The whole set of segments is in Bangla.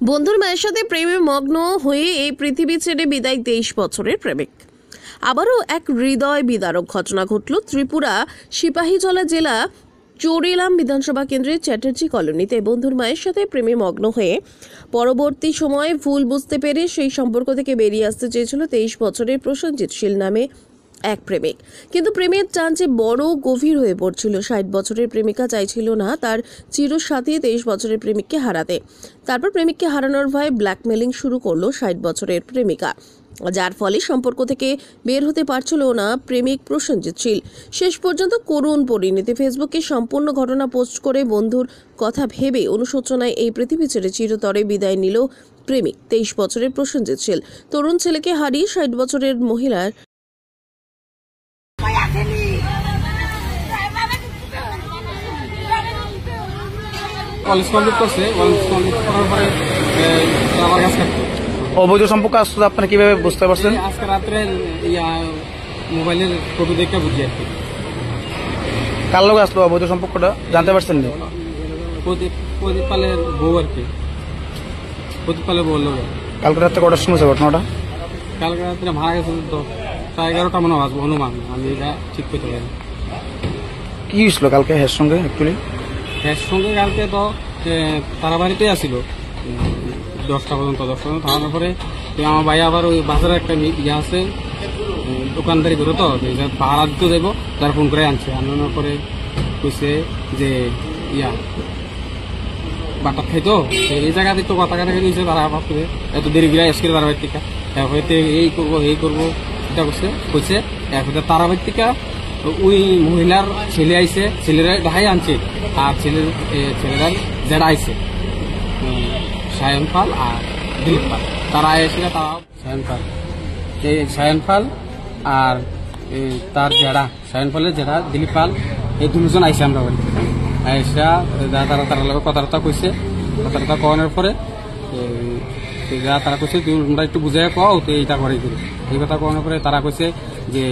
বন্ধুর মায়ের সাথে প্রেমে মগ্ন হয়ে এই পৃথিবী ছেড়ে বিদায় 23 বছরের প্রেমিক। আবারও এক হৃদয় বিদারক ঘটনা ঘটল ত্রিপুরা সিপাহীজলা জেলা চোরিলাম বিধানসভা কেন্দ্রের চ্যাটার্জি কলোনিতে। বন্ধুর মায়ের সাথে প্রেমে মগ্ন হয়ে পরবর্তী সময়ে ভুল বুঝতে পেরে সেই সম্পর্ক থেকে বেরিয়ে আসতে চেয়েছিল 23 বছরের প্রসেনজিৎ শীল নামে এক প্রেমিক। কিন্তু প্রেমের টান যে বড় গভীর হয়ে পড়ছিল। 60 বছরের প্রেমিকা চাইছিল না তার চিরসাথী 23 বছরের প্রেমিককে হারাতে। তারপর প্রেমিককে হারানোর ভয়ে ব্ল্যাকমেলিং শুরু করলো 60 বছরের প্রেমিকা, যার ফলে সম্পর্ক থেকে বের হতে পারছিল না প্রেমিক প্রসেনজিৎ শীল। শেষ পর্যন্ত করুণ পরিণতি। ফেসবুকে সম্পূর্ণ ঘটনা পোস্ট করে বন্ধুর কথা ভেবে অনুশোচনায় এই পৃথিবী ছেড়ে চিরতরে বিদায় নিল প্রেমিক 23 বছরের প্রসেনজিৎ শীল। তরুণ ছেলেকে হারিয়ে 60 বছরের মহিলার কলেজ কমপ্লিট করছে। কলেজ কমপ্লিট করার পরে আমার কাছে অবৈধ সম্পর্ক আসলে আপনি কিভাবে বুঝতে পারছেন? আজকে রাত্রে মোবাইলের ফটো দেখে বুঝি আর কি। কার লোক আসলো অবৈধ সম্পর্কটা জানতে পারছেন না? প্রদীপ পালের বউ আর কি। প্রদীপ পালের বউ লোক। কালকে রাত্রে কটার সময় ঘটনাটা? কালকে রাত্রে মারা গেছে তো 11:30 মনে হয় অনুমান, আমি এটা ঠিক করতে পারি। কি হয়েছিল কালকে হের সঙ্গে? অ্যাকচুয়ালি এর সঙ্গে কালকে তো তারা বাড়িতেই আসছিল 10টা পর্যন্ত। 10টা পর্যন্ত থামানোর পরে আমার ভাই আবার ওই বাজারে একটা আছে দোকানদারি করে, তো ভাড়া দিতে যাবো, তারা ফোন করে আনছে। আনানোর পরে কইছে যে বাটা খাইতো এই জায়গাতে তো কথা কাটা খাইছে। তারা ভাবছে এত দেরি গিয়ে এসে তারা বাড়ির থেকে হয়তো এই করবো এটা কইছে। এরপরে তারা বাড়ির থেকে ওই মহিলার ছেলে আইছে, ছেলেরা দেখাই আনছে, আর ছেলেরা যারা আইছে সায়ন পাল আর দিলীপ পাল, তারা এসে তারা সায়ন পাল আর তার যারা সায়ন পালের যারা দিলীপ পাল, এই দুজন আইসে আমরা বলি আইসা তারা লোক কথাবার্তা কইছে। কথাবার্তা কওয়ানোর পরে তারা কইছে তোমরা একটু বুঝাই কও তো এইটা করে দিল। এই কথা কওয়ানোর পরে তারা কইছে যে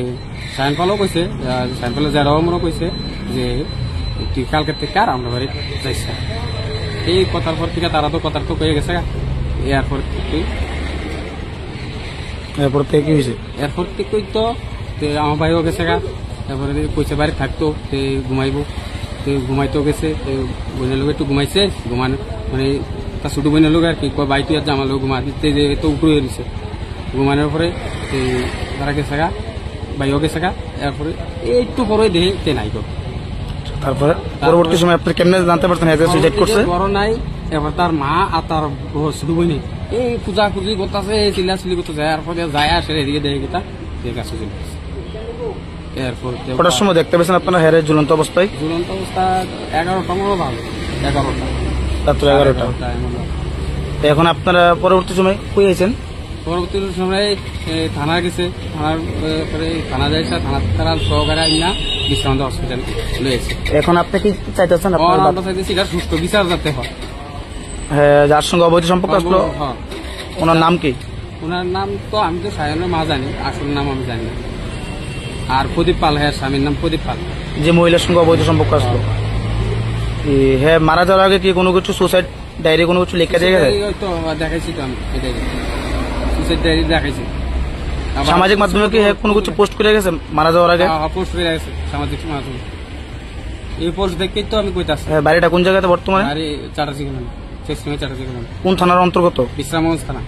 সায়ন পালও কইছে, সায়ন পালের যারাও মনে কইছে যে তুই কালকের থেকে আর আমরা বাড়ি যাইছে। এই কথার পর থেকে তারা তো কথার তো কয়ে গেছে। এরপর থেকে কি হয়েছে? এরপর থেকে তো আমার ভাইও গেছে গা। তারপরে কইছে বাড়ি থাকতো ঘুমাইবো, ঘুমাইতেও গেছে। বোনের লোক একটু ঘুমাইছে, ঘুমানো মানে তার ছোট বোনের লোক আর কি বাই তুই আর আমার লোক ঘুমা দিতে তো উপরে দিচ্ছে। ঘুমানোর পরে তারা গেছে গা, ভাইও গেছে গা। এরপরে একটু পরে দেখে নাই গো। তারপরে পরবর্তী সময় আপনি কেমনে জানতে পারছেন সুইসাইড করছে? বড় নাই। এবার তার মা আর তার ছোট বোনে এই পূজা পুজি করতেছে, চিল্লাচিল্লি করতে যায়। এরপরে যায় আসে এদিকে দেখে গেতা কাছে চলে গেছে। এরপর কটার সময় দেখতে পেয়েছেন আপনারা হেরে ঝুলন্ত অবস্থায়? ঝুলন্ত অবস্থা 11টা মনে ভালো, 11টা রাত্র 11টা। এখন আপনারা পরবর্তী সময় কই আছেন? পরবর্তী সময় থানা গেছে, থানার পরে থানা যাইছে, থানা সহকারে আইনা বিশ্রান্ত হসপিটাল লয়েছে। এখন আপনি কি চাইতেছেন? আমরা চাইতেছি এটা সুস্থ বিচার যাতে হয়। হ্যাঁ, যার সঙ্গে অবৈধ সম্পর্ক আসলো ওনার নাম কি? ওনার নাম তো আমি তো সায়নের মা জানি, আসল নাম আমি জানি না। আর প্রদীপ পাল, হ্যাঁ স্বামীর নাম প্রদীপ পাল। যে মহিলার সঙ্গে অবৈধ সম্পর্ক আসলো, হ্যাঁ মারা যাওয়ার আগে কি কোনো কিছু সুসাইড ডায়েরি কোনো কিছু লেখা যায়? তো দেখাইছি তো আমি, এটাই সুসাইড ডায়েরি দেখাইছি। সামাজিক মাধ্যমে কি কোনো কিছু পোস্ট করে গেছে মারা যাওয়ার আগে? পোস্ট করে গেছে সামাজিক মাধ্যমে। এই পোস্ট দেখেই তো আমি কইতাছি। বাড়িটা কোন জায়গাতে বর্তমানে? চ্যাটার্জি কলোনি, শেষ সময় চ্যাটার্জি কলোনি। কোন থানার অন্তর্গত? বিশ্রামগঞ্জ থানা।